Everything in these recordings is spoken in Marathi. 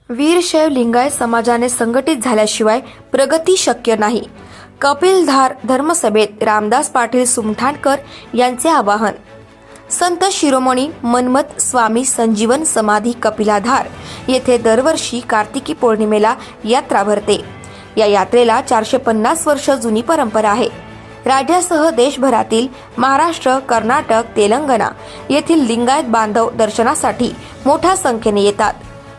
वीरशैव लिंगायत समाजाने संघटित झाल्याशिवाय प्रगती शक्य नाही. कपिलधार धर्मसभेत रामदास पाटील सुमठाणकर यांचे आवाहन. संत शिरोमणी मन्मथ स्वामी संजीवन समाधी कपिलाधार येथे दरवर्षी कार्तिकी पौर्णिमेला यात्रा भरते. या यात्रेला 450 वर्ष जुनी परंपरा आहे. राज्यासह देशभरातील महाराष्ट्र, कर्नाटक, तेलंगणा येथील लिंगायत बांधव दर्शनासाठी मोठ्या संख्येने येतात.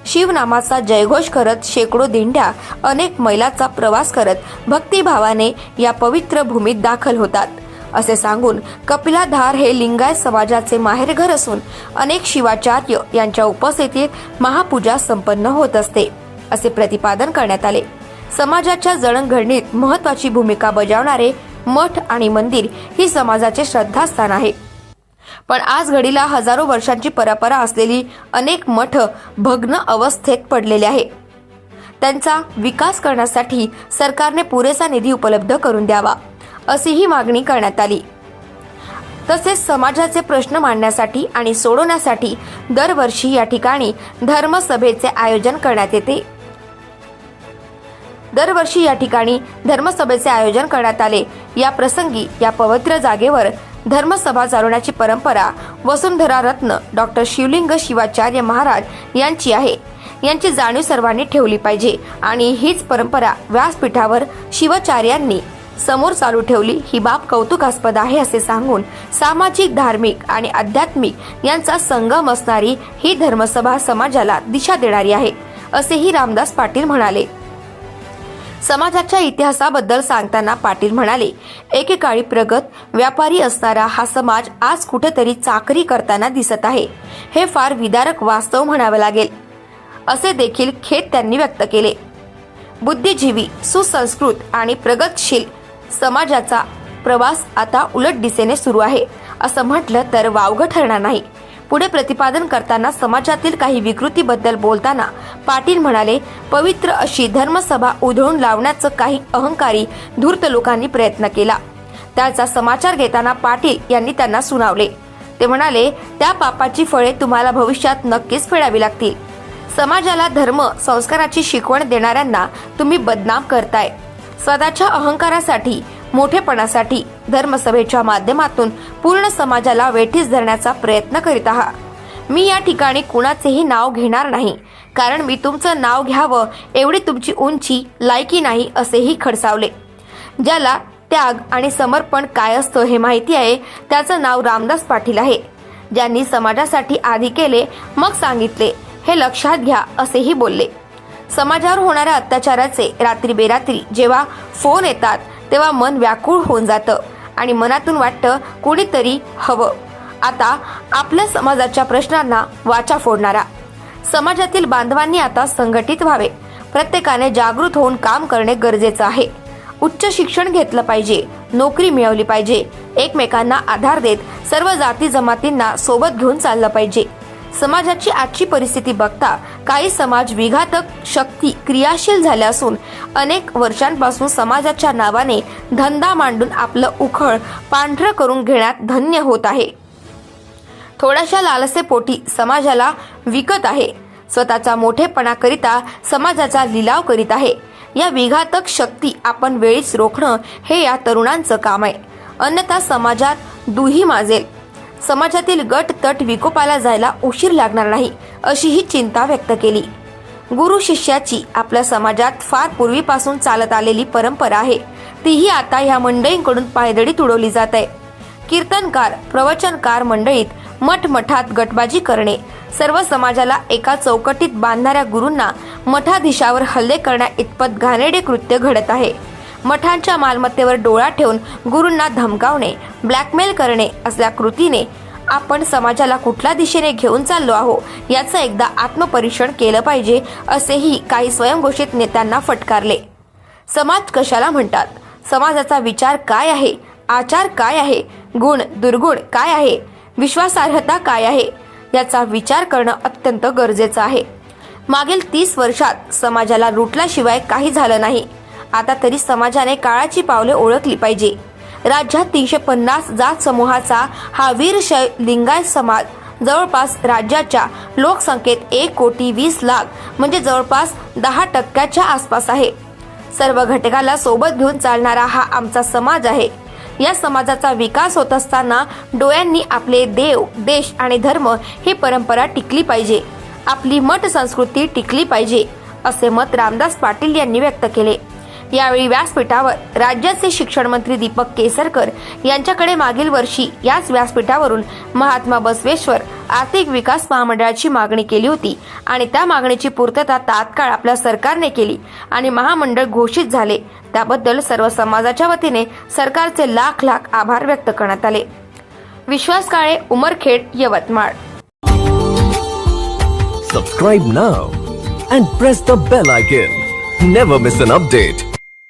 शिवनामाचा जयघोष करत शेकडो दिंड्या अनेक मैलाचा प्रवास करत भक्तिभावाने या पवित्र भूमीत दाखल होतात. असे सांगून कपिलाधार हे लिंगायत समाजाचे माहेरघर असून अनेक शिवाचार्य यांच्या उपस्थितीत महापूजा संपन्न होत असते, असे प्रतिपादन करण्यात आले. समाजाच्या जडणघडणीत महत्त्वाची भूमिका बजावणारे मठ आणि मंदिर ही समाजाचे श्रद्धास्थान आहे. पण आज घडीला हजारो वर्षांची परंपरा असलेली अनेक मठ भग्न अवस्थेत पडलेले आहे. त्यांचा विकास करण्यासाठी सरकारने पुरेसा निधी उपलब्ध करून द्यावा, अशीही मागणी करण्यात आली. तसेच समाजाचे प्रश्न मांडण्यासाठी आणि सोडवण्यासाठी दरवर्षी या ठिकाणी धर्मसभेचे आयोजन करण्यात येते. दरवर्षी या ठिकाणी धर्मसभेचे आयोजन करण्यात आले. या प्रसंगी या पवित्र जागेवर धर्मसभा चालवण्याची परंपरा वसुंधरा रत्न डॉक्टर शिवलिंग शिवाचार्य महाराज यांची आहे. यांची जाणीव सर्वांनी ठेवली पाहिजे आणि हीच परंपरा व्यासपीठावर शिवाचार्यांनी समोर चालू ठेवली ही बाब कौतुकास्पद आहे, असे सांगून सामाजिक, धार्मिक आणि आध्यात्मिक यांचा संगम असणारी ही धर्मसभा समाजाला दिशा देणारी आहे, असेही रामदास पाटील म्हणाले. समाजाच्या इतिहासाबद्दल सांगताना पाटील म्हणाले, एकेकाळी प्रगत व्यापारी असणारा हा समाज आज कुठेतरी चाकरी करताना दिसत आहे. हे फार विदारक वास्तव म्हणावे लागेल, असे देखील खेद त्यांनी व्यक्त केले. बुद्धिजीवी, सुसंस्कृत आणि प्रगतशील समाजाचा प्रवास आता उलट दिशेने सुरू आहे, असं म्हटलं तर वावगं ठरणार नाही. पुढे प्रतिपादन करताना समाजातील काही विकृतीबद्दल बोलताना पाटील म्हणाले, पवित्र अशी धर्मसभा उधळून लावण्याचं काही अहंकारी धूर्त लोकांनी प्रयत्न केला. त्याचा समाचार घेताना पाटील यांनी त्यांना सुनावले. ते म्हणाले, त्या पापाची फळे तुम्हाला भविष्यात नक्कीच फेडावी लागतील. समाजाला धर्म संस्काराची शिकवण देणाऱ्यांना तुम्ही बदनाम करताय. स्वतःच्या अहंकारासाठी, मोठेपणासाठी धर्मसभेच्या माध्यमातून पूर्ण समाजाला वेठीस धरण्याचा प्रयत्न करीत आहात. मी या ठिकाणी कुणाचेही नाव घेणार नाही, कारण मी तुमचं नाव घ्यावं एवढी तुमची उंची, लायकी नाही, असेही खडसावले. ज्याला त्याग आणि समर्पण काय असतं हे माहिती आहे, त्याचं नाव रामदास पाटील आहे. ज्यांनी समाजासाठी आधी केले मग सांगितले हे लक्षात घ्या, असेही बोलले. समाजावर होणाऱ्या अत्याचाराचे रात्री बेरात्री जेव्हा फोन येतात तेव्हा मन व्याकुळ होऊन जातं आणि मनातून वाटतं कुणीतरी हवं आता आपल्या समाजाच्या प्रश्नांना वाचा फोडणारा. समाजातील बांधवांनी आता संघटित व्हावे. प्रत्येकाने जागृत होऊन काम करणे गरजेचं आहे. उच्च शिक्षण घेतलं पाहिजे, नोकरी मिळवली पाहिजे. एकमेकांना आधार देत सर्व जाती जमातींना सोबत घेऊन चाललं पाहिजे. समाजाची आजची परिस्थिती बघता काही समाज विघातक शक्ती क्रियाशील झाल्या असून अनेक वर्षांपासून समाजाच्या नावाने धंदा मांडून आपलं उखळ पांढरं करून घेण्यात धन्य होत आहे. थोड्याशा लालसेपोटी समाजाला विकत आहे. स्वतःचा मोठेपणाकरिता समाजाचा लिलाव करीत आहे. या विघातक शक्ती आपण वेळीच रोखणं हे या तरुणांचं काम आहे. अन्यथा समाजात दुही माजेल. समाजातील गट तट विकोपाला जायला उशीर लागणार नाही, अशी ही चिंता व्यक्त केली. गुरु शिष्याची आपल्या समाजात फार पूर्वीपासून चालत आलेली परंपरा आहे. तीही आता या मंडळींकडून पायदळी तुडवली जात आहे. कीर्तनकार, प्रवचनकार मंडळीत मठात गटबाजी करणे, सर्व समाजाला एका चौकटीत बांधणाऱ्या गुरूंना मठाधीशावर हल्ले करण्या इतपत घाणेरडे कृत्य घडत आहे. मठांच्या मालमत्तेवर डोळा ठेवून गुरूंना धमकावणे, ब्लॅकमेल करणे असल्या कृतीने आपण समाजाला कुठल्या दिशेने घेऊन चाललो आहोत याचं एकदा आत्मपरीक्षण केलं पाहिजे, असेही काही स्वयंघोषित नेत्यांना फटकारले. समाज कशाला म्हणतात? समाजाचा विचार काय आहे? आचार काय आहे? गुण दुर्गुण काय आहे? विश्वासार्हता काय आहे? याचा विचार करणं अत्यंत गरजेचं आहे. मागील 30 वर्षात समाजाला लुटल्याशिवाय काही झालं नाही. आता तरी समाजाने काळाची पावले ओळखली पाहिजे. राज्यात 350 जात समूहाचा हा वीरशैव लिंगायत समाज जवळपास राज्याच्या लोकसंख्येत 1,20,00,000 म्हणजे जवळपास 10% आसपास आहे. सर्व घटकाला सोबत घेऊन चालणारा हा आमचा समाज आहे. या समाजाचा विकास होत असताना डोळ्यांनी आपले देव, देश आणि धर्म ही परंपरा टिकली पाहिजे, आपली मठ संस्कृती टिकली पाहिजे, असे मत रामदास पाटील यांनी व्यक्त केले. यावेळी व्यासपीठावर राज्याचे शिक्षण मंत्री दीपक केसरकर यांच्याकडे मागील वर्षी याच व्यासपीठावरून महात्मा बसवेश्वर आर्थिक विकास महामंडळाची मागणी केली होती आणि त्या मागणीची पूर्तता तात्काळ आपल्या सरकारने केली आणि महामंडळ घोषित झाले. त्याबद्दल सर्व समाजाच्या वतीने सरकारचे लाख लाख आभार व्यक्त करण्यात आले. विश्वास काळे, Umarkhed, Yavatmal. Subscribe now and press the bell icon. Never miss an update.